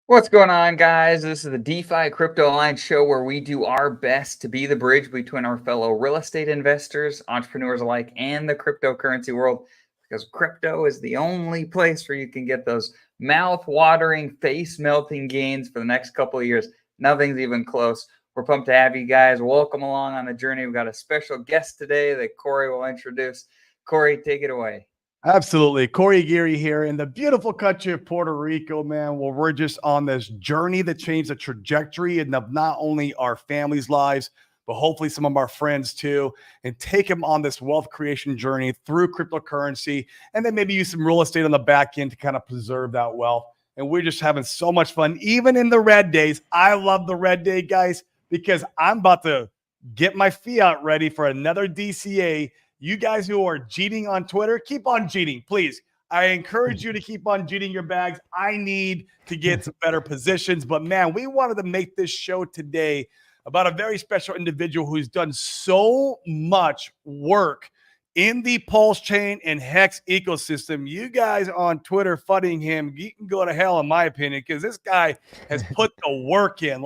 What's going on, guys? This is the DeFi Crypto Alliance show where we do our best to be the bridge between our fellow real estate investors, entrepreneurs alike, and the cryptocurrency world. Because crypto is the only place where you can get those mouth-watering, face-melting gains for the next couple of years. Nothing's even close. We're pumped to have you guys. Welcome along on the journey. We've got a special guest today that Corey will introduce. Corey, take it away. Absolutely. Corey Geary here in the beautiful country of Puerto Rico, man, where we're just on this journey that changed the trajectory and of not only our families' lives, but hopefully some of our friends too, and take them on this wealth creation journey through cryptocurrency, and then maybe use some real estate on the back end to kind of preserve that wealth. And we're just having so much fun, even in the red days. I love the red day, guys, because I'm about to get my fiat ready for another DCA. You guys who are cheating on Twitter, keep on cheating, please. I encourage you to keep on cheating your bags. I need to get some better positions. But, man, we wanted to make this show today about a very special individual who's done so much work in the Pulse Chain and Hex ecosystem. You guys on Twitter fudding him, you can go to hell, in my opinion, because this guy has put the work in.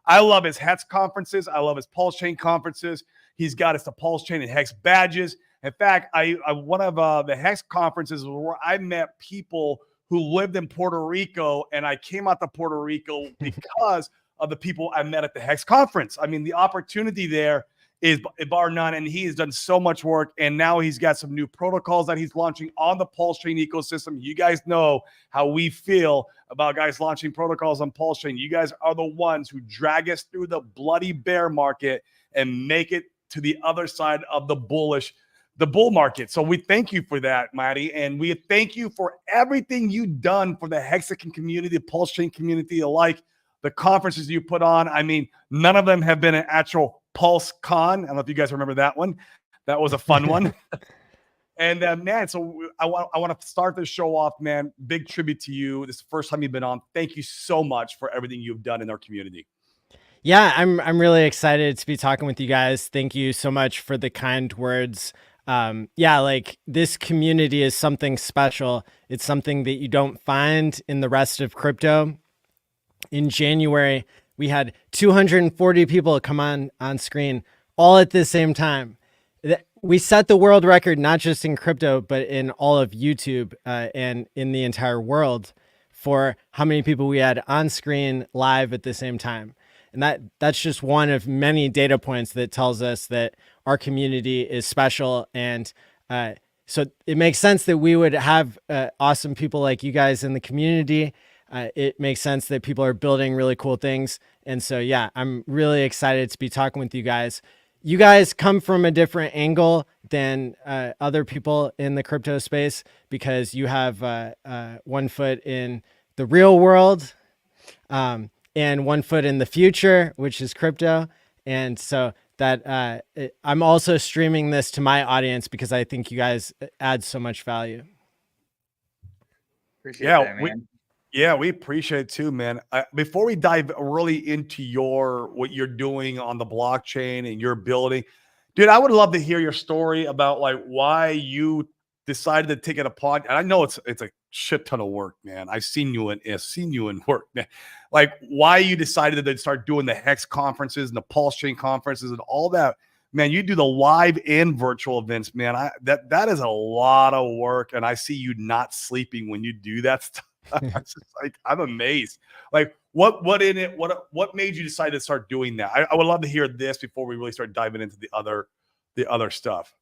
I love his Hex conferences. I love his Pulse Chain conferences. He's got us the Pulse Chain and Hex badges. In fact, one of the Hex conferences where I met people who lived in Puerto Rico, and I came out to Puerto Rico because of the people I met at the Hex conference. I mean, the opportunity there is bar none, and he has done so much work, and now he's got some new protocols that he's launching on the Pulse Chain ecosystem. You guys know how we feel about guys launching protocols on Pulse Chain. You guys are the ones who drag us through the bloody bear market and make it to the other side of the bull market. So we thank you for that, Matty. And we thank you for everything you've done for the Hexagon community, the Pulse Chain community alike, the conferences you put on. I mean, none of them have been an actual Pulse Con. I don't know if you guys remember that one. That was a fun one. And man, so I want to start this show off, man. Big tribute to you. This is the first time you've been on. Thank you so much for everything you've done in our community. Yeah, I'm really excited to be talking with you guys. Thank you so much for the kind words. Yeah, like this community is something special. It's something that you don't find in the rest of crypto. In January, we had 240 people come on screen all at the same time. We set the world record, not just in crypto, but in all of YouTube and in the entire world for how many people we had on screen live at the same time. And that's just one of many data points that tells us that our community is special. And so it makes sense that we would have awesome people like you guys in the community. It makes sense that people are building really cool things. And so, yeah, I'm really excited to be talking with you guys. You guys come from a different angle than other people in the crypto space because you have 1 foot in the real world. And 1 foot in the future, which is crypto. And so that I'm also streaming this to my audience because I think you guys add so much value. Appreciate that, man. We appreciate it too, man. Before we dive really into what you're doing on the blockchain and your building, dude, I would love to hear your story about like why you decided to take it apart. And I know it's a shit ton of work, man. I've seen you in work, man. Like why you decided to start doing the Hex conferences and the Pulse Chain conferences and all that. Man, you do the live and virtual events, man. That is a lot of work, and I see you not sleeping when you do that stuff. It's just like I'm amazed. Like what made you decide to start doing that? I would love to hear this before we really start diving into the other stuff.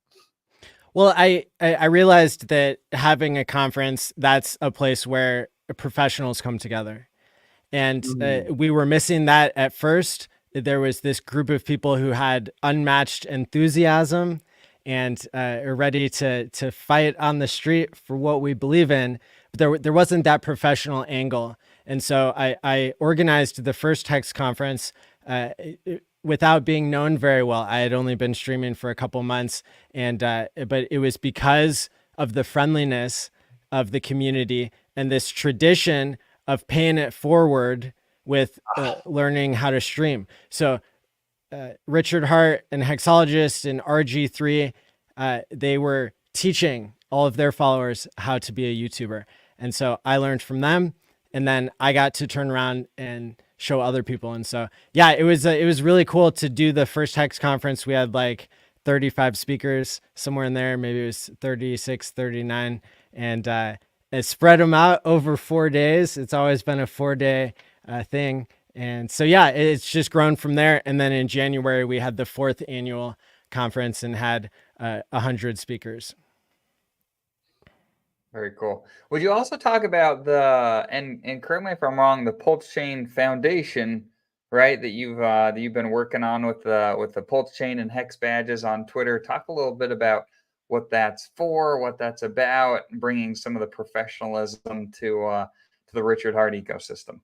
Well, I realized that having a conference, that's a place where professionals come together. And we were missing that at first. There was this group of people who had unmatched enthusiasm and are ready to fight on the street for what we believe in. But there wasn't that professional angle. And so I organized the first Hex conference without being known very well. I had only been streaming for a couple months, but it was because of the friendliness of the community and this tradition of paying it forward with learning how to stream. So Richard Hart and Hexologist and RG3, they were teaching all of their followers how to be a YouTuber. And so I learned from them. and then I got to turn around and show other people. And so, yeah, it was really cool to do the first Hex conference. We had like 35 speakers, somewhere in there. Maybe it was 36, 39. And I spread them out over 4 days. It's always been a 4-day thing. And so, yeah, it's just grown from there. And then in January, we had the 4th annual conference and had 100 speakers. Very cool. Would you also talk about and correct me if I'm wrong, the Pulse Chain Foundation, right? That you've been working on with the Pulse Chain and Hex badges on Twitter. Talk a little bit about what that's for, what that's about, and bringing some of the professionalism to the Richard Heart ecosystem.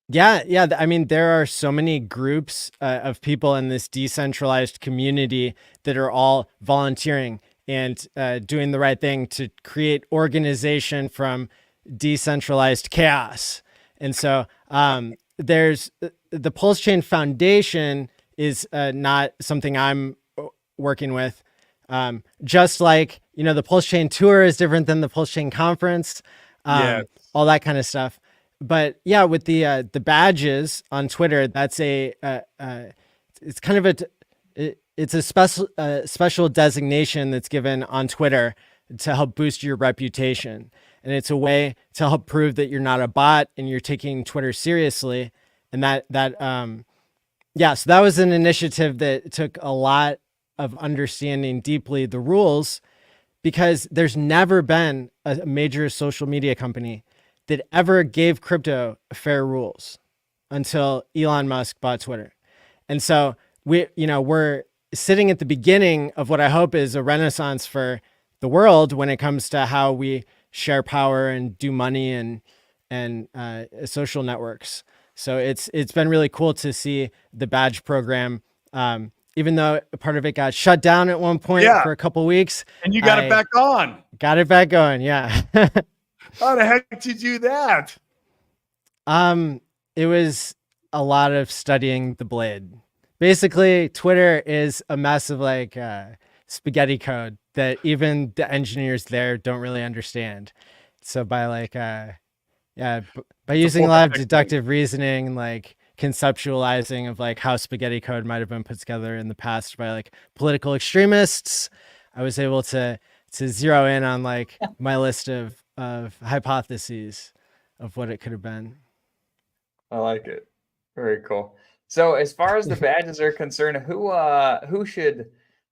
Yeah. I mean, there are so many groups of people in this decentralized community that are all volunteering and doing the right thing to create organization from decentralized chaos. And so there's the Pulse Chain Foundation is not something I'm working with. Just like, the Pulse Chain Tour is different than the Pulse Chain Conference, all that kind of stuff. But yeah, with the badges on Twitter, that's it's kind of it's a special designation that's given on Twitter to help boost your reputation. And it's a way to help prove that you're not a bot and you're taking Twitter seriously. And so that was an initiative that took a lot of understanding deeply the rules, because there's never been a major social media company that ever gave crypto fair rules until Elon Musk bought Twitter. And so we're sitting at the beginning of what I hope is a renaissance for the world when it comes to how we share power and do money and social networks. So it's been really cool to see the badge program, even though part of it got shut down at one point for a couple of weeks. And you got it back on. Got it back going, yeah. How the heck did you do that? It was a lot of studying the blade. Basically, Twitter is a mess of like spaghetti code that even the engineers there don't really understand. So by using a lot of deductive reasoning, like conceptualizing of like how spaghetti code might have been put together in the past by like political extremists, I was able to zero in on like my list of hypotheses of what it could have been. I like it. Very cool. So as far as the badges are concerned, who should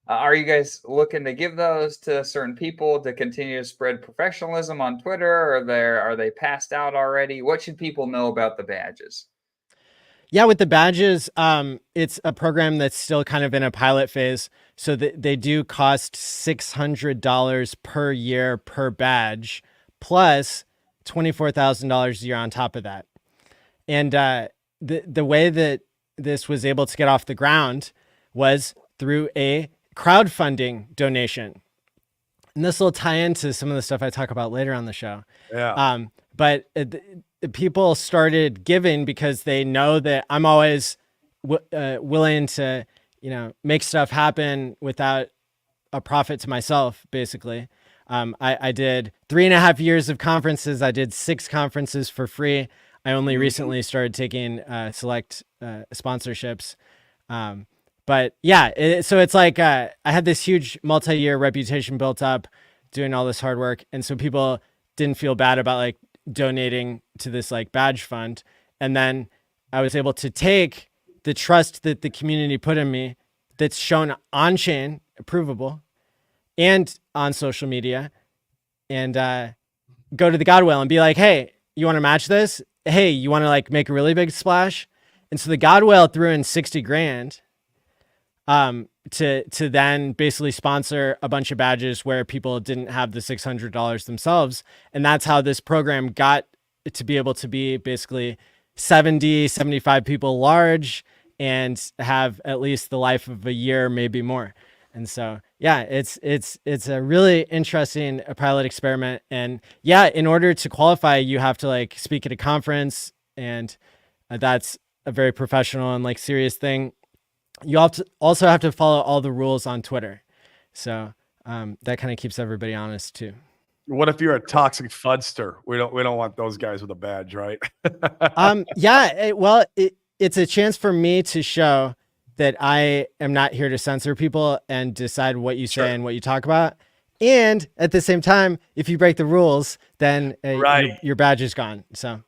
are you guys looking to give those to certain people to continue to spread professionalism on Twitter? Or are they passed out already? What should people know about the badges? Yeah, with the badges, it's a program that's still kind of in a pilot phase. So they do cost $600 per year per badge, plus $24,000 a year on top of that. And the way that this was able to get off the ground was through a crowdfunding donation. And this will tie into some of the stuff I talk about later on the show. Yeah. But people started giving because they know that I'm always willing to, make stuff happen without a profit to myself, basically. I did 3.5 years of conferences. I did 6 conferences for free. I only recently started taking select sponsorships. But yeah, so it's like I had this huge multi-year reputation built up doing all this hard work. And so people didn't feel bad about like donating to this like badge fund. And then I was able to take the trust that the community put in me that's shown on chain, provable, and on social media, and go to the God Whale and be like, hey, you want to match this? Hey, you want to like make a really big splash? And so the God Whale threw in 60 grand to then basically sponsor a bunch of badges where people didn't have the $600 themselves. And that's how this program got to be able to be basically 70, 75 people large and have at least the life of a year, maybe more. And so, yeah, it's a really interesting pilot experiment. And yeah, in order to qualify, you have to like speak at a conference, and that's a very professional and like serious thing. You also have to follow all the rules on Twitter. So that kind of keeps everybody honest too. What if you're a toxic fudster? We don't want those guys with a badge, right? Yeah, well, it's a chance for me to show that I am not here to censor people and decide what you say and what you talk about. And at the same time, if you break the rules, then your badge is gone. So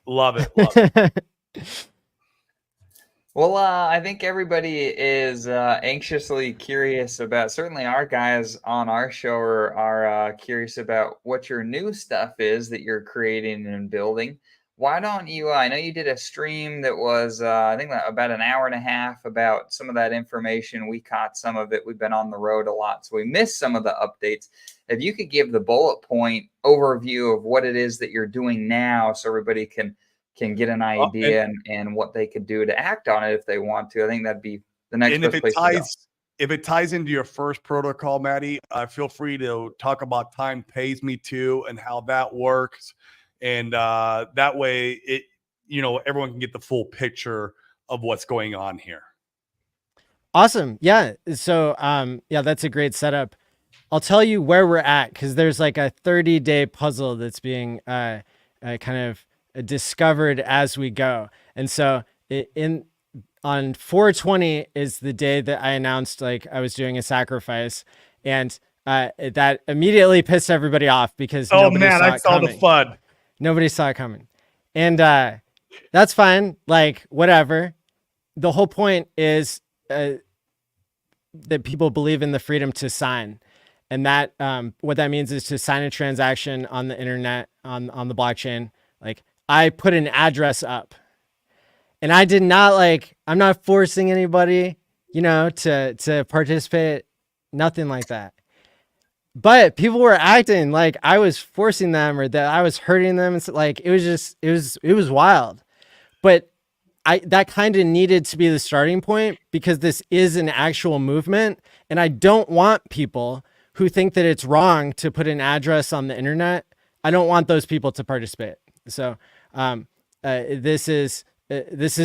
love it. Well, I think everybody is anxiously curious about, certainly our guys on our show are curious about what your new stuff is that you're creating and building. Why don't you, I know you did a stream that was, I think about an hour and a half about some of that information. We caught some of it. We've been on the road a lot, so we missed some of the updates. If you could give the bullet point overview of what it is that you're doing now so everybody can get an idea and what they could do to act on it if they want to. I think that'd be the next best place to go. If it ties into your first protocol, Maddie, feel free to talk about time pays me to and how that works. And that way everyone can get the full picture of what's going on here. Awesome. Yeah. So that's a great setup. I'll tell you where we're at, because there's like a 30-day puzzle that's being kind of discovered as we go. And so on 4/20 is the day that I announced like I was doing a sacrifice, and that immediately pissed everybody off because I saw the FUD. Nobody saw it coming. And that's fine, like whatever. The whole point is that people believe in the freedom to sign. And that what that means is to sign a transaction on the internet, on the blockchain. Like, I put an address up, and I did not I'm not forcing anybody, to participate, nothing like that. But people were acting like I was forcing them or that I was hurting them. It's like, it was wild. But that kind of needed to be the starting point, because this is an actual movement, and I don't want people who think that it's wrong to put an address on the internet. I don't want those people to participate. So this is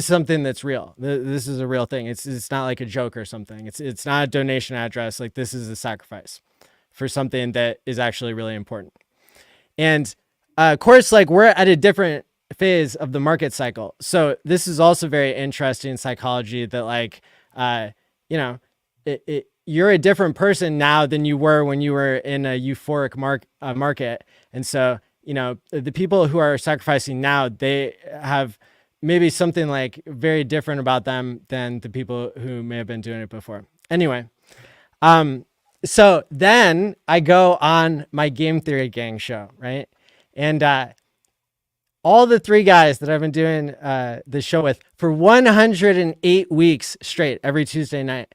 something that's real. This is a real thing. It's not like a joke or something. It's not a donation address. Like, this is a sacrifice for something that is actually really important. And of course, like, we're at a different phase of the market cycle. So this is also very interesting psychology that you're a different person now than you were when you were in a euphoric market. And so, the people who are sacrificing now, they have maybe something like very different about them than the people who may have been doing it before. Anyway, so then I go on my Game Theory Gang show, right? And all the three guys that I've been doing the show with for 108 weeks straight, every Tuesday night,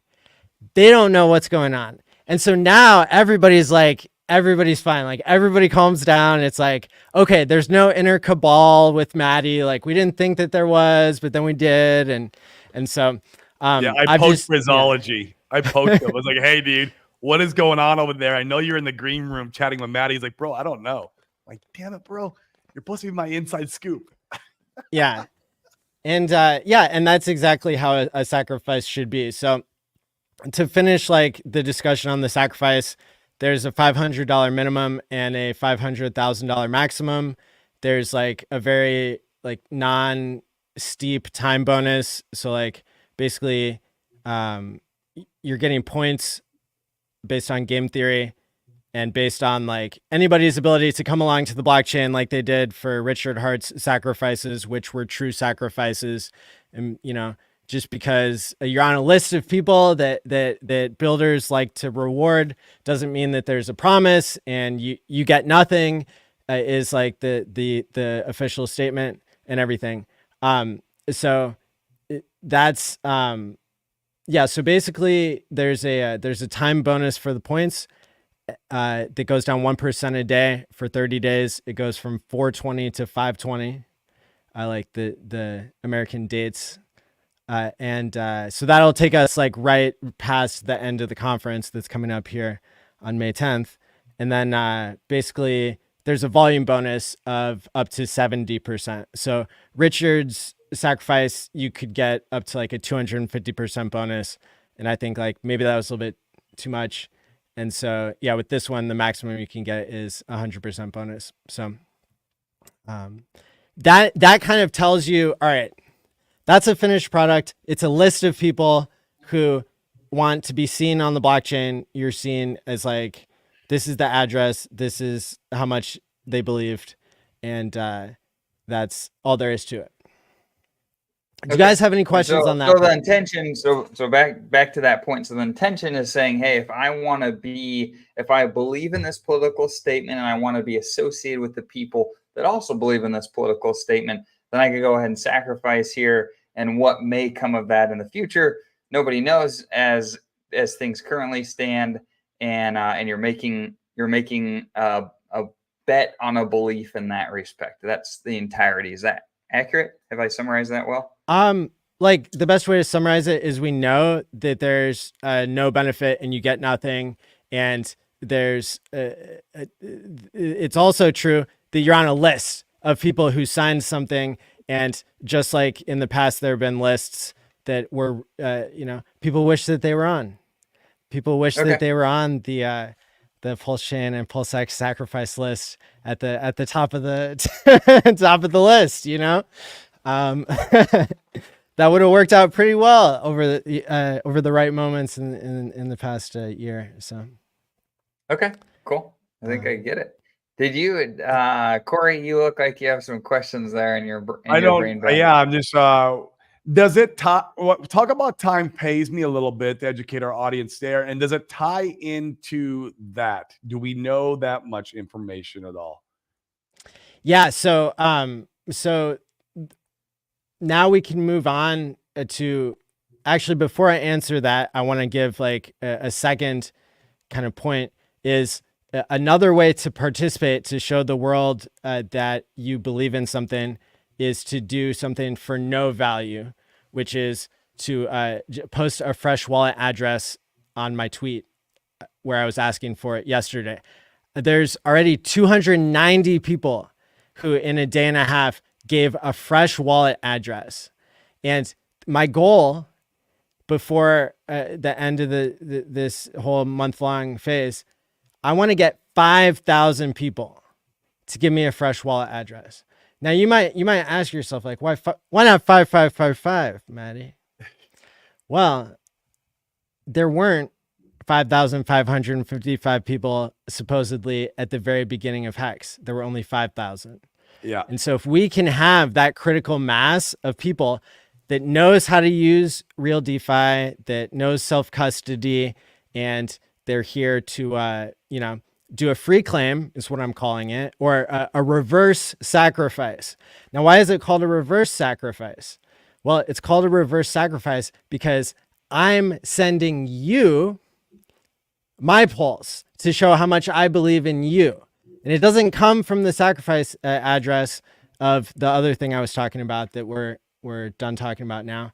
they don't know what's going on. And so now everybody's fine. Like, everybody calms down. It's like, okay, there's no inner cabal with Maddie. Like, we didn't think that there was, but then we did. And so, I post Rizology. I poked him. I was like, hey, dude, what is going on over there? I know you're in the green room chatting with Maddie. He's like, bro, I don't know. I'm like, damn it, bro. You're supposed to be my inside scoop. Yeah. And and that's exactly how a sacrifice should be. So to finish the discussion on the sacrifice, there's a $500 minimum and a $500,000 maximum. There's a very non-steep time bonus. So basically you're getting points based on game theory and based on anybody's ability to come along to the blockchain, like they did for Richard Hart's sacrifices, which were true sacrifices. And, just because you're on a list of people that builders like to reward doesn't mean that there's a promise and you get nothing, is the official statement and everything. So that's, so basically there's a time bonus for the points that goes down 1% a day for 30 days. It goes from 420 to 520. I like the American dates. So that'll take us right past the end of the conference that's coming up here on May 10th. And then basically there's a volume bonus of up to 70%. So Richard's sacrifice, you could get up to a 250% bonus. And I think maybe that was a little bit too much. And so, yeah, with this one, the maximum you can get is 100% bonus. So that kind of tells you, all right, that's a finished product. It's a list of people who want to be seen on the blockchain. You're seen as like, this is the address. This is how much they believed. And that's all there is to it. Do you guys have any questions on that? So the intention, so back to that point. So the intention is saying, hey, if I believe in this political statement and I want to be associated with the people that also believe in this political statement, then I could go ahead and sacrifice here. And what may come of that in the future, nobody knows as things currently stand. And you're making a bet on a belief in that respect. That's the entirety. Is that accurate? Have I summarized that well? Like the best way to summarize it is we know that there's no benefit and you get nothing. And there's, it's also true that you're on a list of people who signed something. And just like in the past, there have been lists that were, people wish that they were on. People wish that they were on the Pulse Chain and Pulse X sacrifice list at the top of the top of the list, that would have worked out pretty well over the right moments in the past year. So, okay, cool. I think I get it. Did you, Corey? You look like you have some questions there in your brain. Yeah, I'm just. Does it talk about time pays me a little bit to educate our audience there, and does it tie into that? Do we know that much information at all? Yeah. So now we can move on to, actually, before I answer that, I want to give like a second kind of point is another way to participate, to show the world that you believe in something, is to do something for no value, which is to post a fresh wallet address on my tweet where I was asking for it yesterday. There's already 290 people who in a day and a half gave a fresh wallet address. And my goal before the end of this whole month-long phase, I want to get 5,000 people to give me a fresh wallet address. Now you might ask yourself, like, why not 5555, Maddie? Well, there weren't 5,555 people supposedly at the very beginning of Hex. There were only 5,000. Yeah. And so if we can have that critical mass of people that knows how to use real DeFi, that knows self-custody, and they're here to, do a free claim is what I'm calling it, or a reverse sacrifice. Now, why is it called a reverse sacrifice? Well, it's called a reverse sacrifice because I'm sending you my pulse to show how much I believe in you. And it doesn't come from the sacrifice address of the other thing I was talking about that we're done talking about now.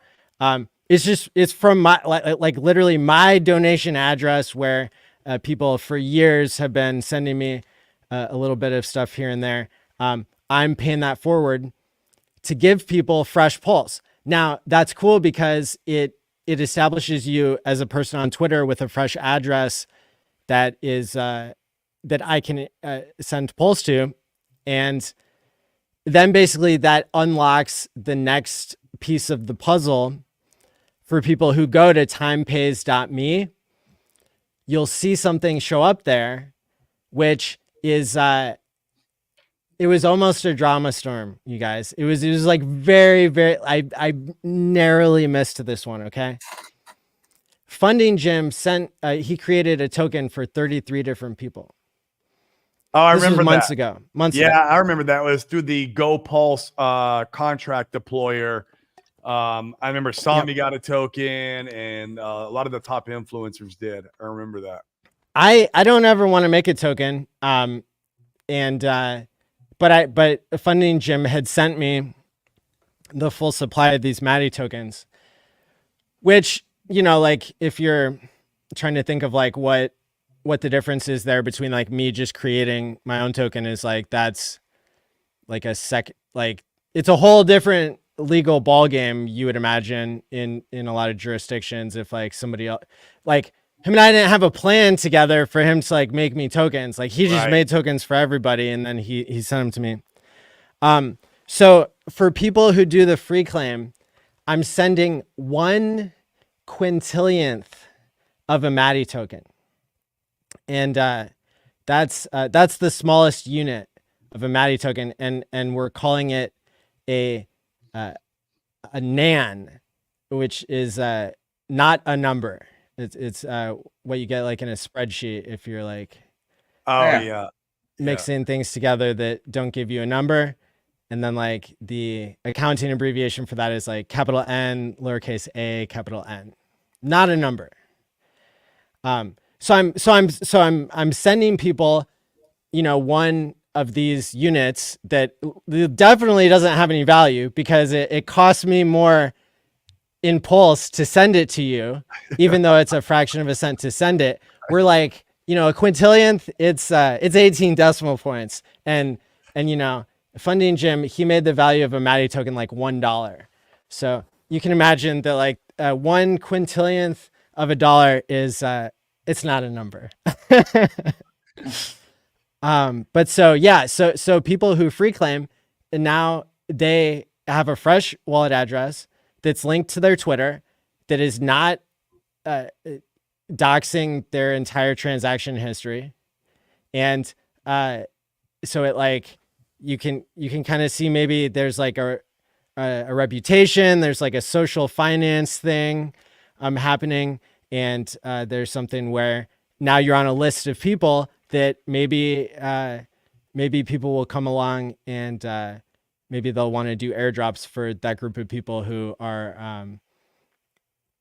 It's from my, like literally my donation address where people for years have been sending me a little bit of stuff here and there. I'm paying that forward to give people fresh pulse. Now that's cool because it establishes you as a person on Twitter with a fresh address that is, that I can send pulse to. And then basically that unlocks the next piece of the puzzle for people who go to timepays.me. You'll see something show up there, which is, it was almost a drama storm, you guys. It was like very, very, I narrowly missed this one. Okay. Funding Jim sent, he created a token for 33 different people. Oh, I remember that. Months ago. I remember that was through the GoPulse contract deployer. I remember Sami got a token, and a lot of the top influencers did. I remember that. I don't ever want to make a token. But Funding Jim had sent me the full supply of these Maddie tokens, which, like if you're trying to think of like what the difference is there between like me just creating my own token is like, that's like it's a whole different legal ball game, you would imagine in a lot of jurisdictions. If like somebody else, like him and I didn't have a plan together for him to like make me tokens. Like he just Right. made tokens for everybody, and then he sent them to me. So for people who do the free claim, I'm sending 1/quintillionth of a Maddie token, and that's the smallest unit of a Maddie token, and we're calling it a nan, which is not a number. It's what you get like in a spreadsheet if you're like Oh Yeah. yeah. mixing things together that don't give you a number. And then like the accounting abbreviation for that is like capital N, lowercase a, capital N, not a number. So I'm sending people, one of these units that definitely doesn't have any value because it costs me more in Pulse to send it to you, even though it's a fraction of a cent to send it. We're like, a quintillionth, it's 18 decimal points. And Funding Jim, he made the value of a Maddie token like $1. So you can imagine that like 1/quintillionth of a dollar is it's not a number. But so people who free claim, and now they have a fresh wallet address that's linked to their Twitter that is not doxing their entire transaction history. And so it like you can kind of see maybe there's like a reputation, there's like a social finance thing happening, and there's something where now you're on a list of people that maybe people will come along and maybe they'll want to do airdrops for that group of people who are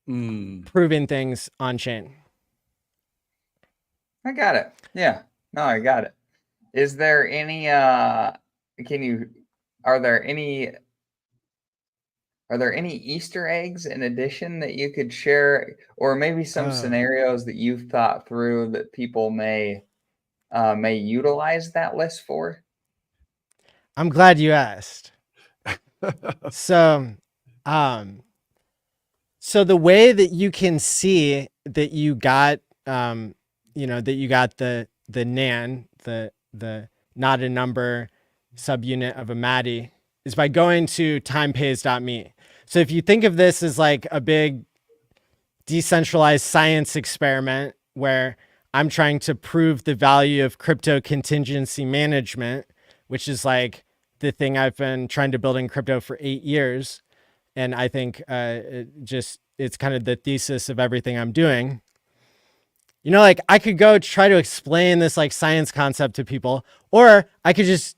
proving things on chain. I got it. Yeah. No, I got it. Is there any are there any Easter eggs in addition that you could share, or maybe some scenarios that you've thought through that people may utilize that list for? I'm glad you asked. So the way that you can see that you got that you got the nan, the not a number subunit of a Maddie, is by going to timepays.me. So if you think of this as like a big decentralized science experiment where I'm trying to prove the value of crypto contingency management, which is like the thing I've been trying to build in crypto for 8 years. And I think it's kind of the thesis of everything I'm doing. Like I could go try to explain this like science concept to people, or I could just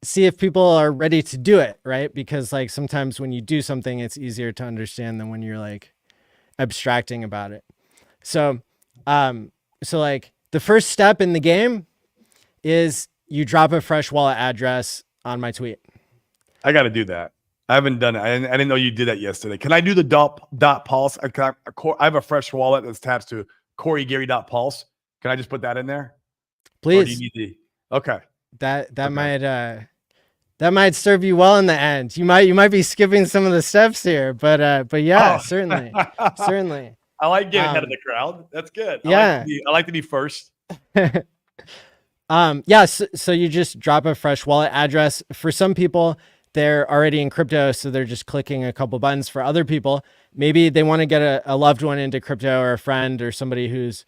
see if people are ready to do it, right? Because like sometimes when you do something, it's easier to understand than when you're like abstracting about it. So like the first step in the game is you drop a fresh wallet address on my tweet. I got to do that. I haven't done it. I didn't know you did that yesterday. Can I do the dot pulse? I have a fresh wallet that's attached to CoreyGary.pulse. Can I just put that in there? Please. Or do you need okay. That might serve you well in the end. You might be skipping some of the steps here, but yeah, certainly. I like getting ahead of the crowd. That's good. Yeah. I like to be first. So you just drop a fresh wallet address. For some people, they're already in crypto, so they're just clicking a couple buttons. For other people, maybe they want to get a loved one into crypto, or a friend, or somebody who's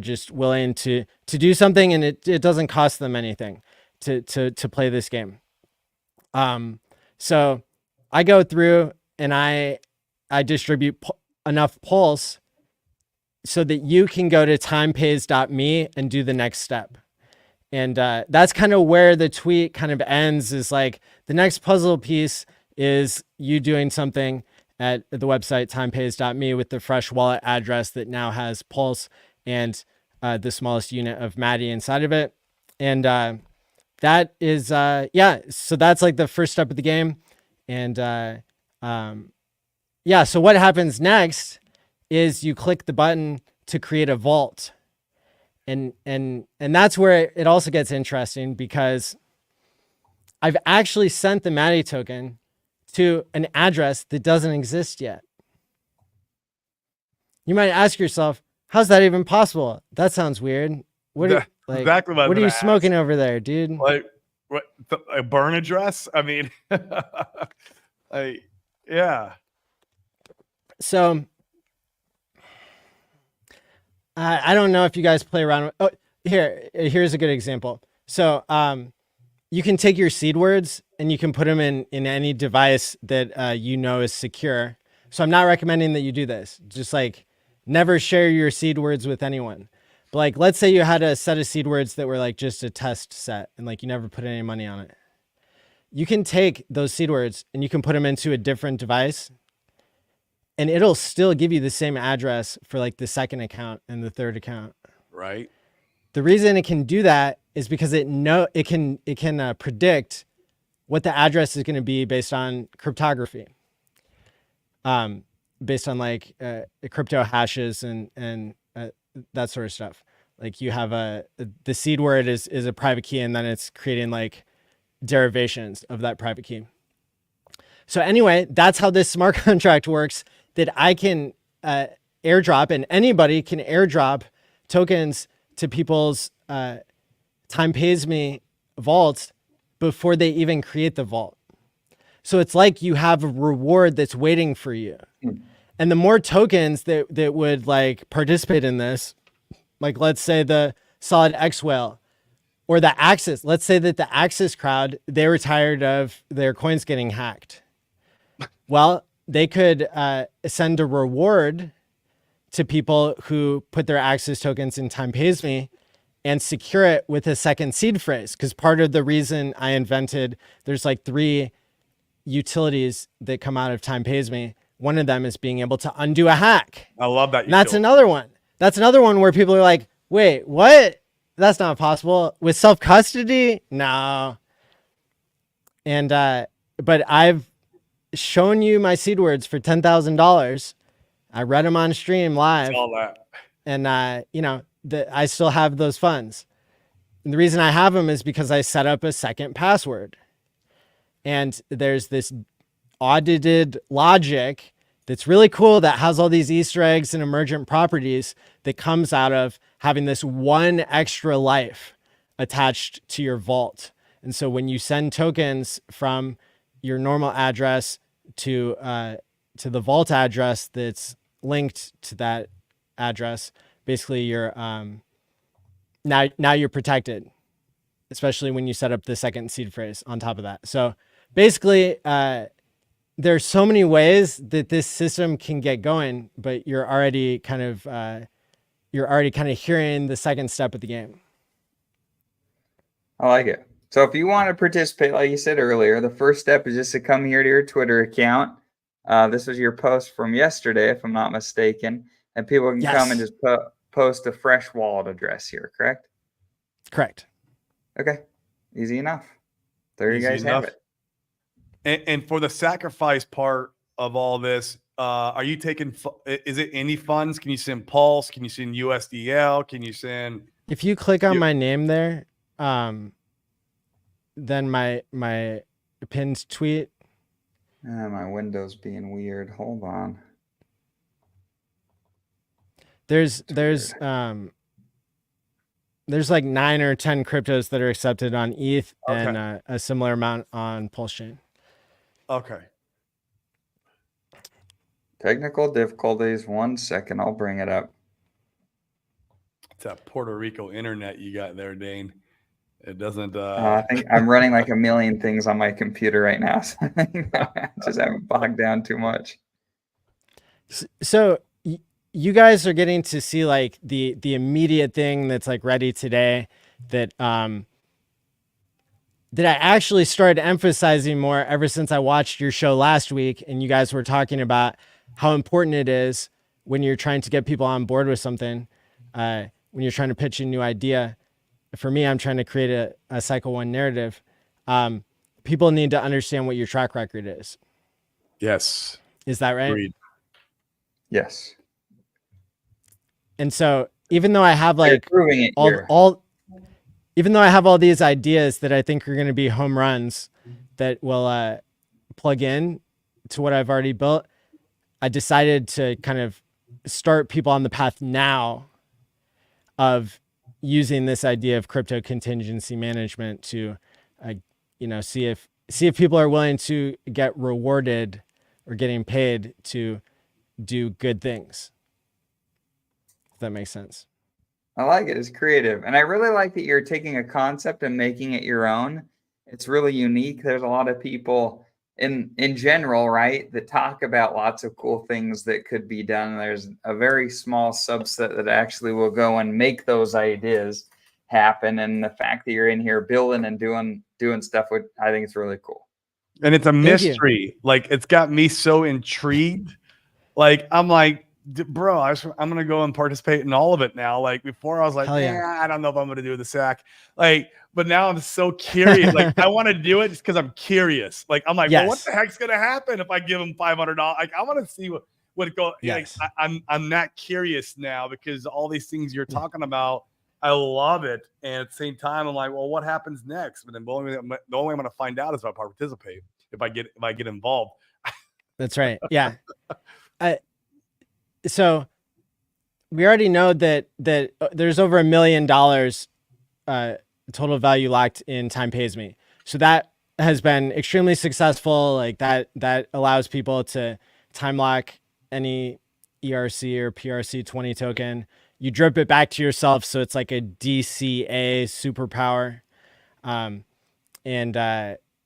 just willing to do something, and it doesn't cost them anything to play this game. So I go through and I distribute enough Pulse so that you can go to timepays.me and do the next step. And that's kind of where the tweet kind of ends, is like the next puzzle piece is you doing something at the website timepays.me with the fresh wallet address that now has Pulse and the smallest unit of Maddie inside of it. And that is, so that's like the first step of the game. And so what happens next is you click the button to create a vault. And that's where it also gets interesting, because I've actually sent the Maddie token to an address that doesn't exist yet. You might ask yourself, How's that even possible? That sounds weird. What are, like, exactly what I was what are you gonna ask. smoking over there, dude? Like, what, a burn address? I mean, yeah. So I don't know if you guys play around with, oh, here's a good example. So you can take your seed words and you can put them in any device that you know is secure. So I'm not recommending that you do this. Just like never share your seed words with anyone. But like, let's say you had a set of seed words that were like just a test set and like you never put any money on it. You can take those seed words and you can put them into a different device and it'll still give you the same address for like the second account and the third account. Right. The reason it can do that is because it can predict what the address is going to be based on cryptography, based on like crypto hashes and that sort of stuff. Like you have the seed word is a private key, and then it's creating like derivations of that private key. So anyway, that's how this smart contract works. That I can airdrop, and anybody can airdrop tokens to people's time pays me vaults before they even create the vault. So it's like you have a reward that's waiting for you. And the more tokens that would like participate in this, like let's say the Solid X Whale or the Axis, let's say that the Axis crowd, they were tired of their coins getting hacked. Well, they could send a reward to people who put their Axis tokens in Time Pays Me and secure it with a second seed phrase. Because part of the reason I invented, there's like 3 utilities that come out of Time Pays Me. One of them is being able to undo a hack. I love that. And that's another one. That's another one where people are like, wait, what? That's not possible. With self-custody? No. And, but I've shown you my seed words for $10,000. I read them on stream live. All that. And, you know, I still have those funds. And the reason I have them is because I set up a second password. And there's this audited logic that's really cool that has all these Easter eggs and emergent properties that comes out of having this one extra life attached to your vault. And so when you send tokens from your normal address to the vault address that's linked to that address, basically you're now you're protected, especially when you set up the second seed phrase on top of that. So basically, there's so many ways that this system can get going, but you're already kind of hearing the second step of the game. I like it. So if you want to participate, like you said earlier, the first step is just to come here to your Twitter account. This was your post from yesterday, if I'm not mistaken, and people can come and just post a fresh wallet address here, correct? Correct. Okay. Easy enough. There you guys have it. And for the sacrifice part of all this, are you taking, is it any funds? Can you send Pulse? Can you send USDL? Can you send? If you click on my name there, then my pinned tweet. My window's being weird. Hold on. There's like 9 or 10 cryptos that are accepted on ETH and a similar amount on Pulse Chain. Okay. Technical difficulties. 1 second. I'll bring it up. It's that Puerto Rico internet you got there, Dane. It doesn't. I think I'm running like a million things on my computer right now. So I just haven't bogged down too much. So you guys are getting to see like the immediate thing that's like ready today that that I actually started emphasizing more ever since I watched your show last week, and you guys were talking about how important it is when you're trying to get people on board with something, when you're trying to pitch a new idea. For me, I'm trying to create a cycle 1 narrative. People need to understand what your track record is. Yes. Is that right? Agreed. Yes. And so even though I have like even though I have all these ideas that I think are going to be home runs that will plug in to what I've already built, I decided to kind of start people on the path now of using this idea of crypto contingency management to, see if people are willing to get rewarded or getting paid to do good things. If that makes sense. I like it. It's creative. And I really like that you're taking a concept and making it your own. It's really unique. There's a lot of people in general, right, that talk about lots of cool things that could be done. There's a very small subset that actually will go and make those ideas happen. And the fact that you're in here building and doing stuff, I think it's really cool. And it's a Thank mystery. Like, it's got me so intrigued. Like, I'm like, bro, I'm gonna go and participate in all of it now. Like, before I was like, I don't know if I'm gonna do the sack. Like, but now I'm so curious. Like, I want to do it just because I'm curious. Like, I'm like, well, what the heck's gonna happen if I give him $500? Like, I want to see what it goes. Yes. Like, I'm not curious now because all these things you're talking about, I love it. And at the same time, I'm like, well, what happens next? But then the only way I'm gonna find out is if I participate, if I get involved. That's right. Yeah. So we already know that there's over $1 million total value locked in Time Pays Me. So that has been extremely successful. Like that allows people to time lock any ERC or PRC20 token. You drip it back to yourself, so it's like a DCA superpower. And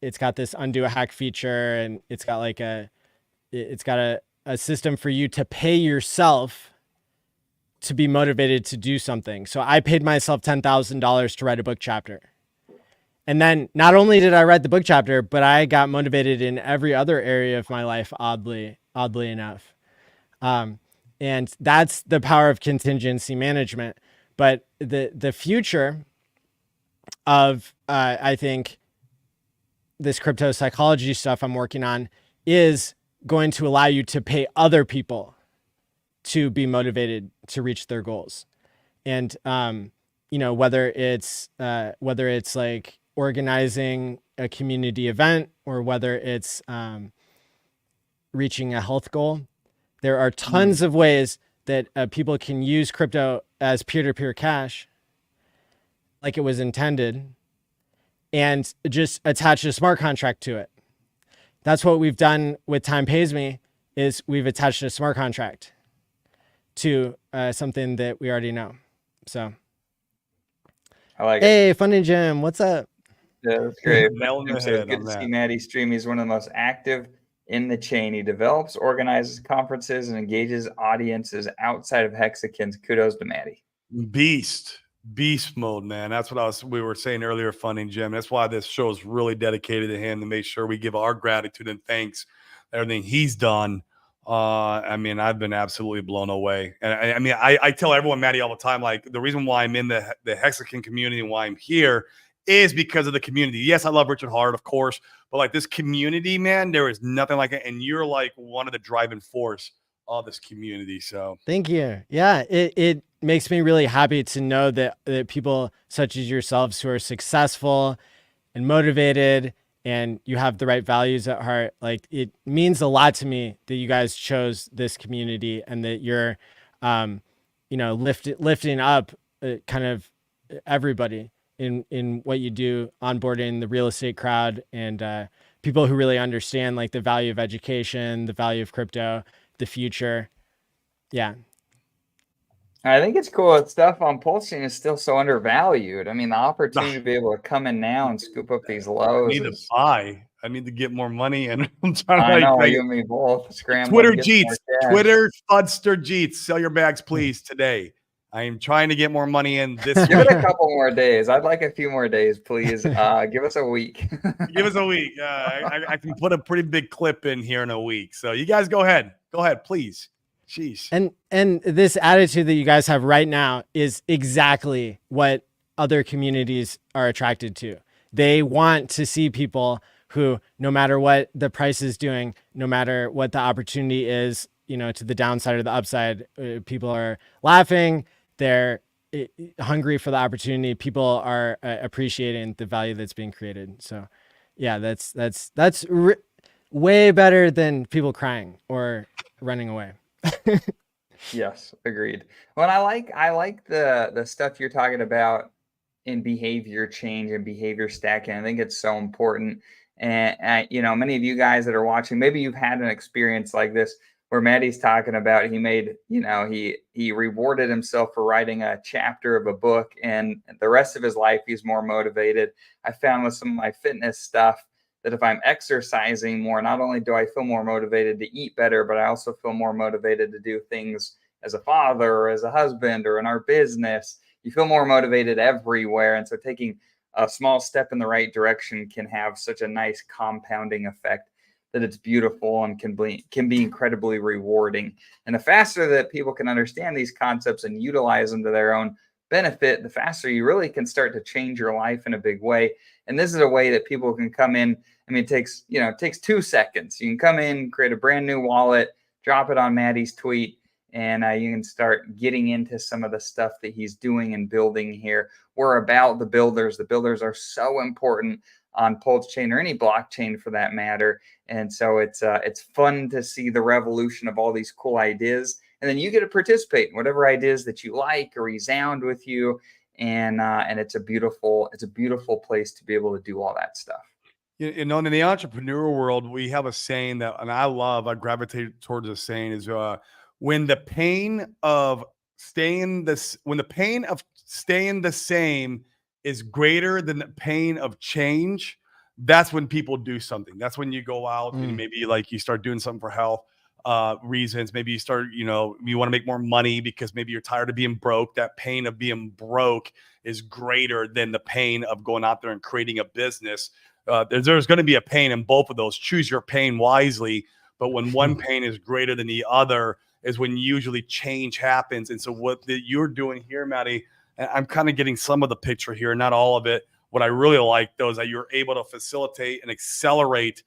it's got this undo a hack feature, and it's got like a system for you to pay yourself to be motivated to do something. So I paid myself $10,000 to write a book chapter. And then not only did I write the book chapter, but I got motivated in every other area of my life, oddly enough. And that's the power of contingency management. But the future of, I think, this crypto psychology stuff I'm working on is going to allow you to pay other people to be motivated to reach their goals. And, whether it's like organizing a community event or whether it's reaching a health goal, there are tons of ways that people can use crypto as peer-to-peer cash like it was intended and just attach a smart contract to it. That's what we've done with Time Pays Me, is we've attached a smart contract to something that we already know. So, I like it. Hey, Funding Jim, what's up? Yeah, that's great. Nail in the It's head good on to see that. Maddie stream. He's one of the most active in the chain. He develops, organizes conferences, and engages audiences outside of Hexagons. Kudos to Maddie. Beast mode, man. That's what we were saying earlier, Funding Jim. That's why this show is really dedicated to him, to make sure we give our gratitude and thanks everything he's done. I mean, I've been absolutely blown away. And I tell everyone, Maddie, all the time, like, the reason why I'm in the Hexagon community and why I'm here is because of the community. Yes, I love Richard Hart, of course, but like this community, man, there is nothing like it. And you're like one of the driving force of this community. So thank you. Yeah, it makes me really happy to know that people such as yourselves who are successful and motivated and you have the right values at heart, like, it means a lot to me that you guys chose this community and that you're, lifting up kind of everybody in what you do, onboarding the real estate crowd and people who really understand like the value of education, the value of crypto, the future. Yeah. I think it's cool that stuff on Pulsing is still so undervalued. I mean, the opportunity to be able to come in now and scoop up these lows. I need to get more money, and I'm trying I to know, you and me both scrambling. Twitter Jeets, Twitter Fudster Jeets, sell your bags, please, today. I am trying to get more money in this week. Give it a couple more days. I'd like a few more days, please. Give us a week. Give us a week. I can put a pretty big clip in here in a week. So you guys go ahead. Go ahead, please. Jeez. And this attitude that you guys have right now is exactly what other communities are attracted to. They want to see people who, no matter what the price is doing, no matter what the opportunity is, to the downside or the upside, people are laughing. They're hungry for the opportunity. People are appreciating the value that's being created. So yeah, that's way better than people crying or running away. Yes, agreed. Well, and I like the stuff you're talking about in behavior change and behavior stacking. I think it's so important. And many of you guys that are watching, maybe you've had an experience like this where Maddie's talking about he made, he rewarded himself for writing a chapter of a book, and the rest of his life he's more motivated. I found with some of my fitness stuff that if I'm exercising more, not only do I feel more motivated to eat better, but I also feel more motivated to do things as a father or as a husband or in our business. You feel more motivated everywhere. And so taking a small step in the right direction can have such a nice compounding effect that it's beautiful and can be incredibly rewarding. And the faster that people can understand these concepts and utilize them to their own benefit, the faster you really can start to change your life in a big way. And this is a way that people can come in. I mean, it takes 2 seconds. You can come in, create a brand new wallet, drop it on Maddie's tweet, and you can start getting into some of the stuff that he's doing and building here. We're about the builders. The builders are so important on Pulse Chain or any blockchain for that matter. And so it's fun to see the revolution of all these cool ideas. And then you get to participate in whatever ideas that you like or resound with you. And it's a beautiful place to be able to do all that stuff. In the entrepreneur world, we have a saying that, and I gravitate towards the saying is, when the pain of staying the same is greater than the pain of change, that's when people do something. That's when you go out and maybe like you start doing something for health reasons. Maybe you start, you want to make more money because maybe you're tired of being broke. That pain of being broke is greater than the pain of going out there and creating a business. There's going to be a pain in both of those. Choose your pain wisely. But when one pain is greater than the other is when usually change happens. And so what you're doing here, Maddie, I'm kind of getting some of the picture here, not all of it. What I really like, though, is that you're able to facilitate and accelerate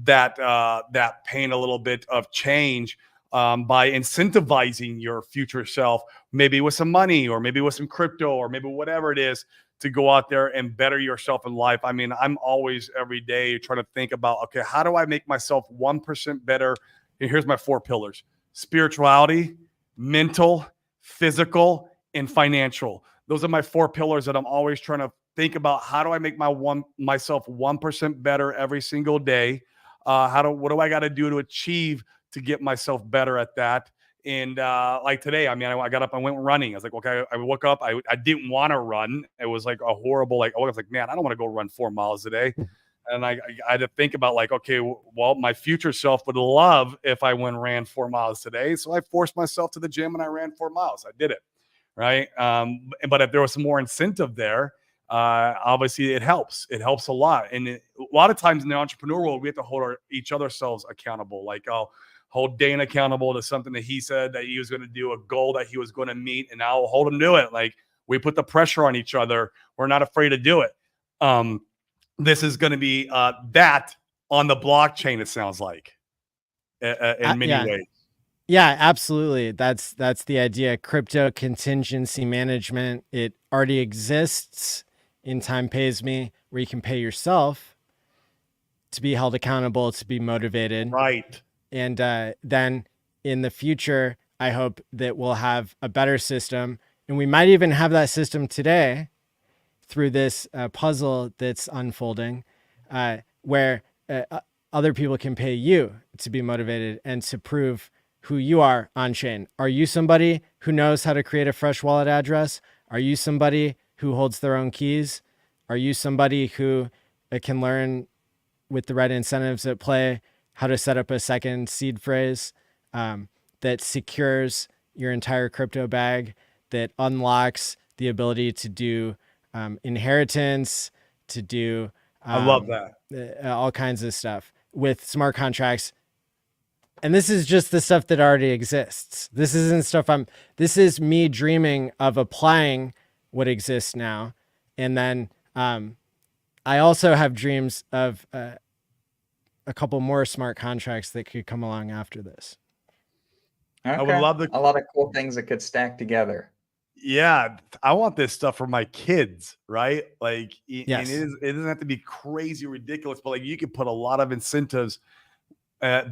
that pain a little bit of change by incentivizing your future self, maybe with some money or maybe with some crypto or maybe whatever it is, to go out there and better yourself in life. I mean, I'm always every day trying to think about, okay, how do I make myself 1% better? And here's my 4 pillars: spirituality, mental, physical, and financial. Those are my 4 pillars that I'm always trying to think about. How do I make myself 1% better every single day? What do I got to do to achieve to get myself better at that? And like today, I mean, I got up, I went running. I was like, okay, I woke up, I didn't want to run. It was like a horrible, I was like, man, I don't want to go run 4 miles a day. And I had to think about like, okay, well, my future self would love if I went and ran 4 miles today. So I forced myself to the gym and I ran 4 miles. I did it. Right. But if there was some more incentive there, obviously it helps. It helps a lot. And a lot of times in the entrepreneur world, we have to hold each other selves accountable. Like, I'll hold Dane accountable to something that he said that he was going to do, a goal that he was going to meet, and I'll hold him to it. Like, we put the pressure on each other. We're not afraid to do it. This is going to be that on the blockchain, it sounds like, in many ways. Yeah, absolutely. That's the idea. Crypto contingency management. It already exists in Time Pays Me, where you can pay yourself to be held accountable, to be motivated. Right. And then in the future, I hope that we'll have a better system. And we might even have that system today through this puzzle that's unfolding, where other people can pay you to be motivated and to prove who you are on chain. Are you somebody who knows how to create a fresh wallet address? Are you somebody who holds their own keys? Are you somebody who can learn with the right incentives at play how to set up a second seed phrase that secures your entire crypto bag, that unlocks the ability to do inheritance, to do I love that. All kinds of stuff with smart contracts. And this is just the stuff that already exists. This isn't stuff this is me dreaming of applying what exists now. And then I also have dreams of a couple more smart contracts that could come along after this. Okay. I would love a lot of cool things that could stack together. Yeah, I want this stuff for my kids, right? Like, yes. And it doesn't have to be crazy ridiculous, but like you can put a lot of incentives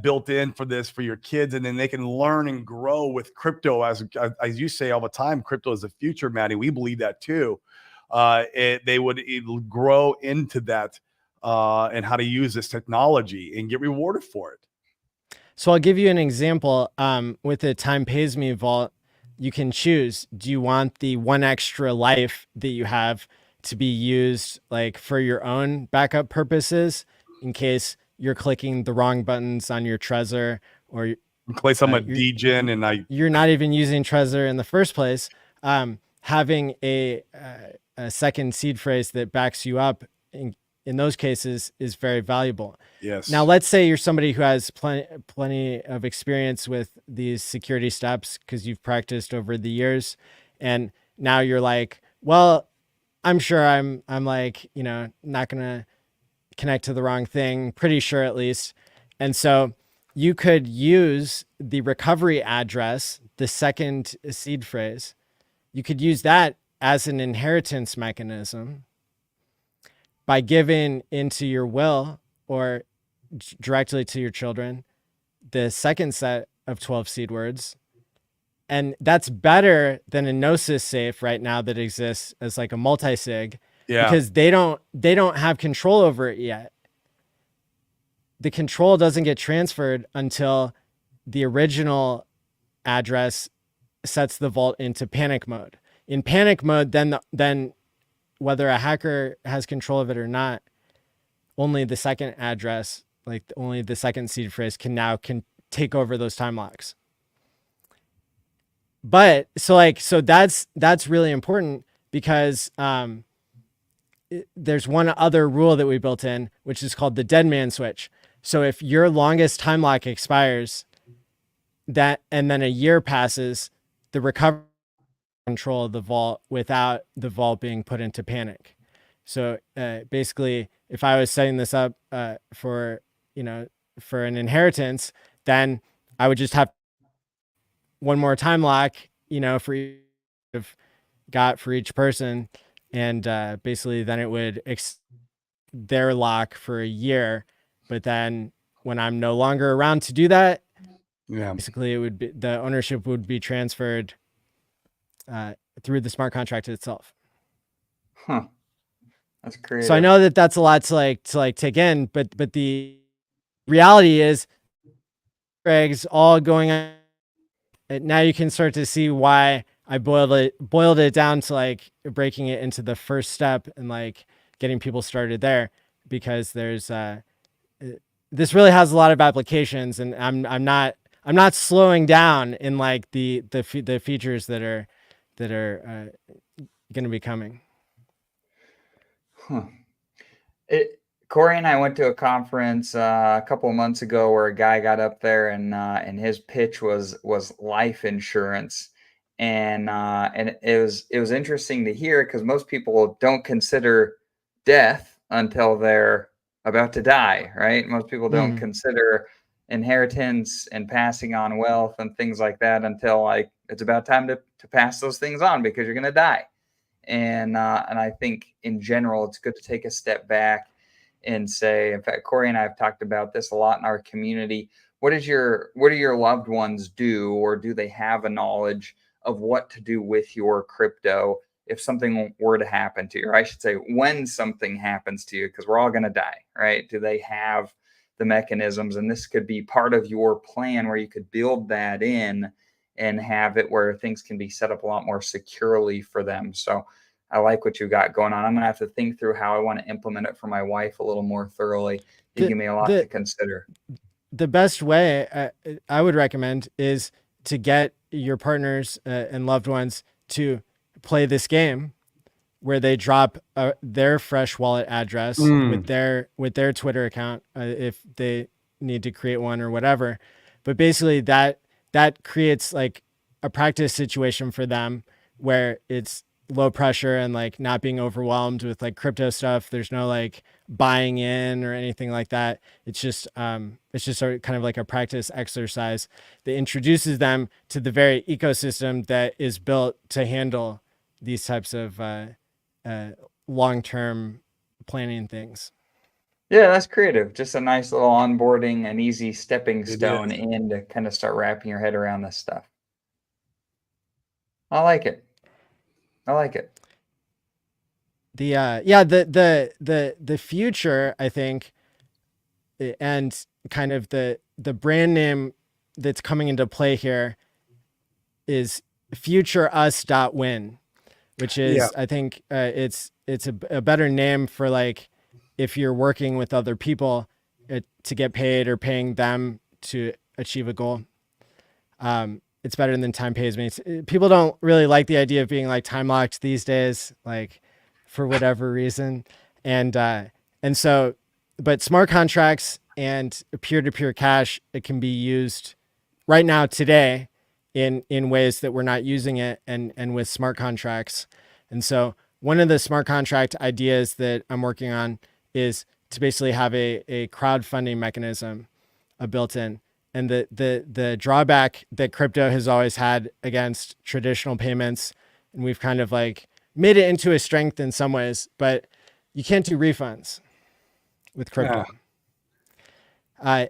built in for this for your kids, and then they can learn and grow with crypto. As you say all the time, crypto is the future, Maddie. We believe that too. They would grow into that and how to use this technology and get rewarded for it. So I'll give you an example. With the Time Pays Me vault, you can choose, do you want the one extra life that you have to be used like for your own backup purposes in case you're clicking the wrong buttons on your Trezor, or in place I'm a degen and you're not even using Trezor in the first place. Having a second seed phrase that backs you up in those cases is very valuable. Yes. Now, let's say you're somebody who has plenty of experience with these security steps because you've practiced over the years, and now you're like, well, I'm sure I'm like, not gonna connect to the wrong thing, pretty sure at least. And so you could use the recovery address, the second seed phrase. You could use that as an inheritance mechanism by giving into your will or directly to your children the second set of 12 seed words. And that's better than a Gnosis safe right now that exists as like a multi-sig, because they don't have control over it yet. The control doesn't get transferred until the original address sets the vault into panic mode. In panic mode, then whether a hacker has control of it or not, only the second address, like only the second seed phrase can take over those time locks. But so that's really important because there's one other rule that we built in, which is called the dead man switch. So if your longest time lock expires, and then a year passes, the recovery control of the vault without the vault being put into panic. So basically, if I was setting this up for an inheritance, then I would just have one more time lock, for each person, and basically then it would their lock for a year. But then when I'm no longer around to do that, basically it would be, the ownership would be transferred through the smart contract itself. Huh. That's creative. So I know that that's a lot to take in, but the reality is, Greg's all going on. Now you can start to see why I boiled it down to like breaking it into the first step and like getting people started there, because there's this really has a lot of applications, and I'm not slowing down in like the features that are going to be coming. Huh. Corey and I went to a conference a couple of months ago where a guy got up there and his pitch was life insurance, and it was interesting to hear because most people don't consider death until they're about to die, right? Most people don't consider inheritance and passing on wealth and things like that until like it's about time to pass those things on because you're gonna die. And I think in general, it's good to take a step back and say, in fact, Corey and I have talked about this a lot in our community. What do your loved ones do, or do they have a knowledge of what to do with your crypto if something were to happen to you? Or I should say, when something happens to you, because we're all going to die, right? Do they have the mechanisms? And this could be part of your plan where you could build that in and have it where things can be set up a lot more securely for them. So I like what you got going on. I'm going to have to think through how I want to implement it for my wife a little more thoroughly. You give me a lot to consider. The best way I would recommend is to get your partners and loved ones to play this game where they drop their fresh wallet address with their Twitter account if they need to create one or whatever. But basically that creates like a practice situation for them where it's low pressure and like not being overwhelmed with like crypto stuff. There's no like buying in or anything like that. It's just sort of kind of like a practice exercise that introduces them to the very ecosystem that is built to handle these types of long-term planning things. Yeah, that's creative. Just a nice little onboarding, an easy stepping It stone is. in to kind of start wrapping your head around this stuff. I like it. I like it. The future, I think, and kind of the brand name that's coming into play here is futureus.win, which Yeah. is, I think, it's a better name for like if you're working with other people to get paid or paying them to achieve a goal. It's better than time pays me. People don't really like the idea of being like time locked these days, like for whatever reason. And so, but smart contracts and peer-to-peer cash, it can be used right now today in ways that we're not using it, and with smart contracts. And so one of the smart contract ideas that I'm working on is to basically have a crowdfunding mechanism built in. And the drawback that crypto has always had against traditional payments, and we've kind of like made it into a strength in some ways, but you can't do refunds with crypto.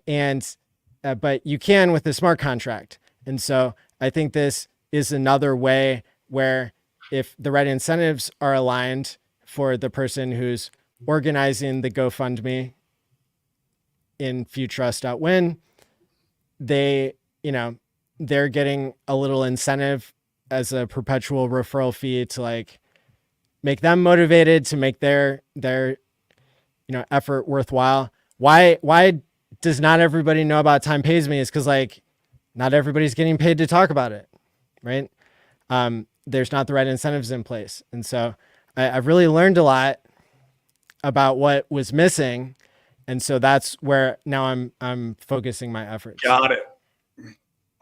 And but you can with the smart contract. And so I think this is another way where if the right incentives are aligned for the person who's organizing the GoFundMe in futrust.win, they, they're getting a little incentive as a perpetual referral fee to like make them motivated to make their effort worthwhile. Why does not everybody know about Time Pays Me? Is because like not everybody's getting paid to talk about it, right? There's not the right incentives in place. And so I've really learned a lot about what was missing. And so that's where now I'm focusing my efforts. Got it.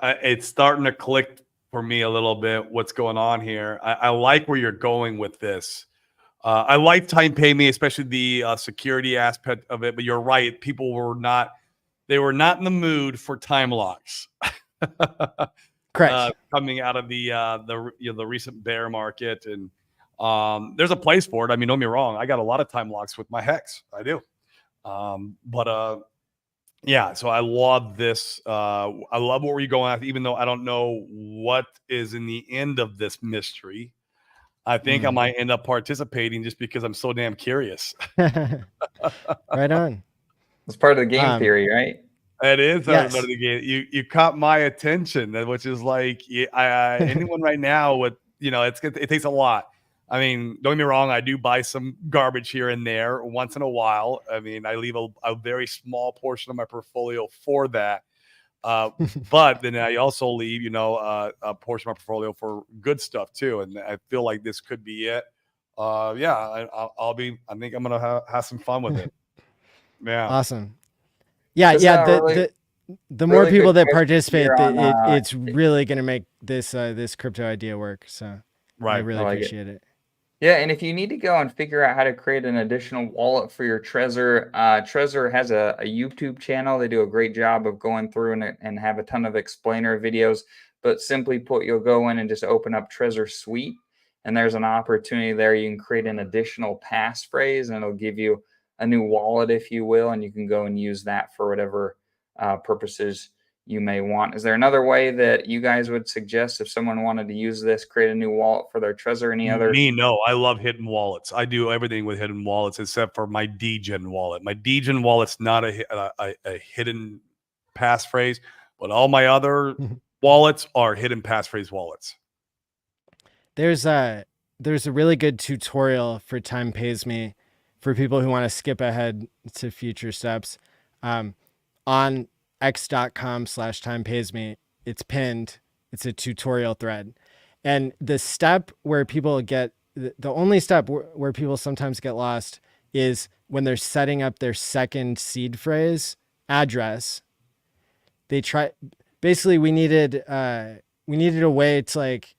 It's starting to click for me a little bit what's going on here. I like where you're going with this. I like Time Pay Me, especially the security aspect of it. But you're right; people were not in the mood for time locks. Correct. Coming out of the recent bear market, and there's a place for it. I mean, don't get me wrong; I got a lot of time locks with my Hex. I do, but yeah. So I love this. I love what we're going at, even though I don't know what is in the end of this mystery. I think I might end up participating just because I'm so damn curious. Right on. It's part of the game theory, right? It is Yes. part of the game. You caught my attention, which is like anyone right now with it takes a lot. I mean, don't get me wrong. I do buy some garbage here and there once in a while. I mean, I leave a very small portion of my portfolio for that. But then I also leave, a portion of my portfolio for good stuff too. And I feel like this could be it. Yeah, I think I'm going to have some fun with it. Yeah. Awesome. Yeah. That's Yeah. really The more people good that participate, here on, it's really going to make this crypto idea work. So Right. I really like appreciate it. Yeah, and if you need to go and figure out how to create an additional wallet for your Trezor, Trezor has a YouTube channel. They do a great job of going through and have a ton of explainer videos. But simply put, you'll go in and just open up Trezor Suite, and there's an opportunity there. You can create an additional passphrase, and it'll give you a new wallet, if you will, and you can go and use that for whatever purposes you may want. Is there another way that you guys would suggest if someone wanted to use this, create a new wallet for their Trezor? Any other? No, I love hidden wallets. I do everything with hidden wallets except for my Degen wallet. My Degen wallet's not a hidden passphrase, but all my other wallets are hidden passphrase wallets. There's a really good tutorial for Time Pays Me for people who want to skip ahead to future steps. On x.com/timepaysme, it's pinned. It's a tutorial thread. And the step where people get, the only step where people sometimes get lost is when they're setting up their second seed phrase address. Basically we needed a way to like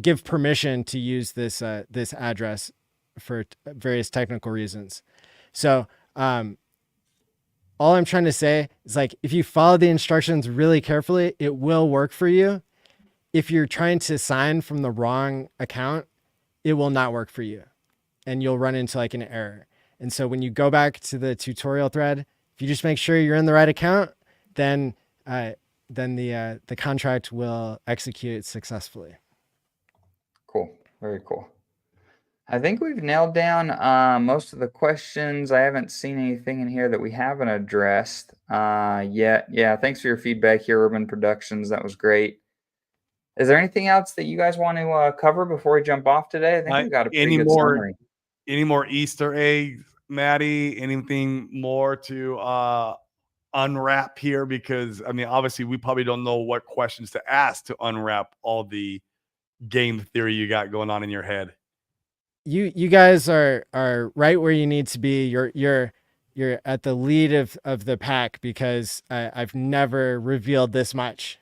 give permission to use this address for various technical reasons. So, all I'm trying to say is like, if you follow the instructions really carefully, it will work for you. If you're trying to sign from the wrong account, it will not work for you and you'll run into like an error. And so when you go back to the tutorial thread, if you just make sure you're in the right account, then the contract will execute successfully. Cool. Very cool. I think we've nailed down most of the questions. I haven't seen anything in here that we haven't addressed yet. Yeah, thanks for your feedback here, Urban Productions. That was great. Is there anything else that you guys want to cover before we jump off today? I think we got a pretty good summary. Any more Easter eggs, Maddie? Anything more to unwrap here? Because I mean, obviously, we probably don't know what questions to ask to unwrap all the game theory you got going on in your head. You guys are right where you need to be. You're at the lead of the pack, because I've never revealed this much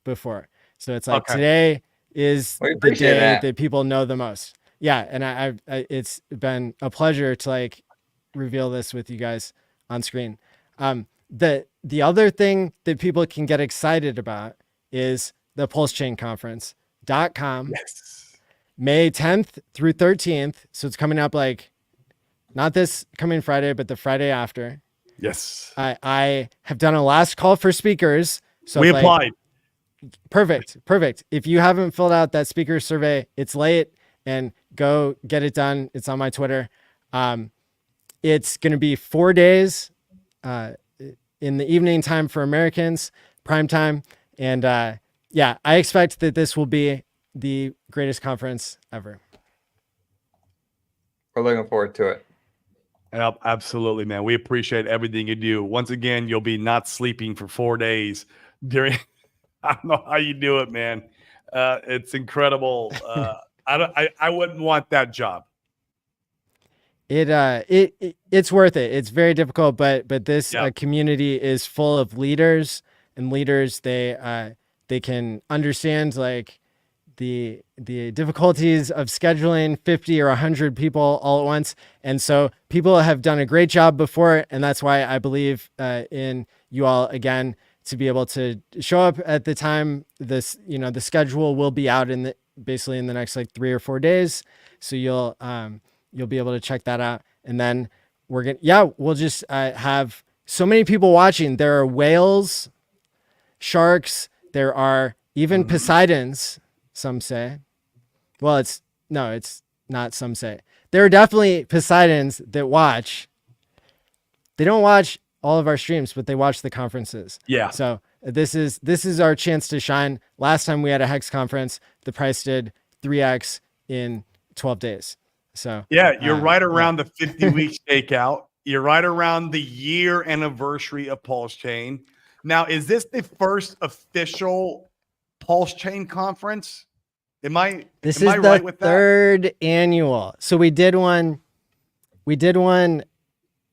before. So it's like, today is the day that people know the most. Yeah, and it's been a pleasure to like reveal this with you guys on screen. The other thing that people can get excited about is the pulsechainconference.com. Yes. May 10th through 13th. So it's coming up, like, not this coming Friday, but the Friday after. Yes. I have done a last call for speakers. So we applied. Perfect. If you haven't filled out that speaker survey, it's late, and go get it done. It's on my Twitter. It's going to be 4 days in the evening time for Americans, prime time. And yeah, I expect that this will be the greatest conference ever. We're looking forward to it. Absolutely, man. We appreciate everything you do. Once again, you'll be not sleeping for 4 days during. I don't know how you do it, man. It's incredible. I wouldn't want that job. It's worth it. It's very difficult, but this community is full of leaders, and leaders, they can understand like the difficulties of scheduling 50 or 100 people all at once. And so people have done a great job before. And that's why I believe in you all again, to be able to show up at the time. This, the schedule will be out basically in the next like 3 or 4 days. So you'll be able to check that out. And then we'll just have so many people watching. There are whales, sharks, there are even Poseidons, some say. Well, it's not some say. There are definitely Poseidons that watch. They don't watch all of our streams, but they watch the conferences. Yeah. So this is our chance to shine. Last time we had a Hex conference, the price did 3x in 12 days. So yeah, you're right around the 50-week stakeout. You're right around the year anniversary of Pulse Chain. Now, is this the first official Pulse Chain conference? This is the third annual. So we did one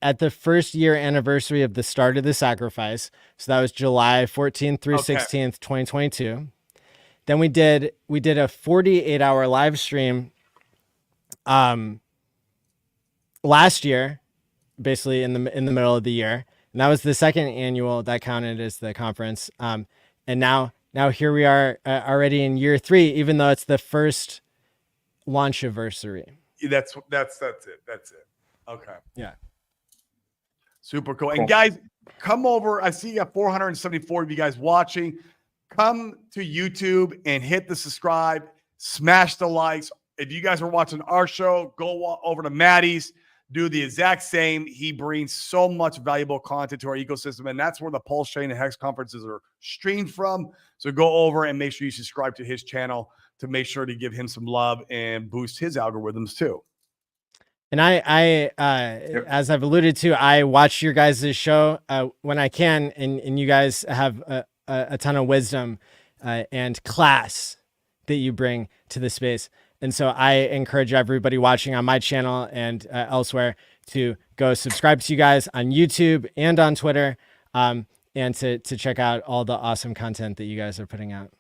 at the first year anniversary of the start of the sacrifice. So that was July 14th through 16th, 2022. Then we did a 48-hour live stream last year, basically in the middle of the year. And that was the second annual that counted as the conference. And now here we are already in year 3, even though it's the first launch anniversary. That's it. That's it. Okay. Yeah. Super cool. And guys, come over. I see you got 474 of you guys watching. Come to YouTube and hit the subscribe, smash the likes. If you guys are watching our show, go over to Maddie's, do the exact same. He brings so much valuable content to our ecosystem, and that's where the Pulse Chain and Hex conferences are streamed from. So go over and make sure you subscribe to his channel to make sure to give him some love and boost his algorithms too. And I as I've alluded to, I watch your guys' show when I can, and you guys have a ton of wisdom and class that you bring to the space. And so I encourage everybody watching on my channel and elsewhere to go subscribe to you guys on YouTube and on Twitter, and to check out all the awesome content that you guys are putting out.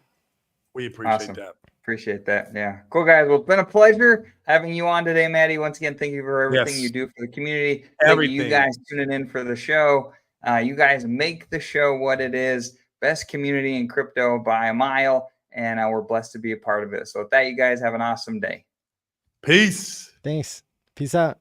We appreciate that. Appreciate that. Yeah. Cool, guys. Well, it's been a pleasure having you on today, Maddie. Once again, thank you for everything you do for the community. Thank you guys tuning in for the show. You guys make the show what it is. Best community in crypto by a mile. And we're blessed to be a part of it. So with that, you guys have an awesome day. Peace. Thanks. Peace out.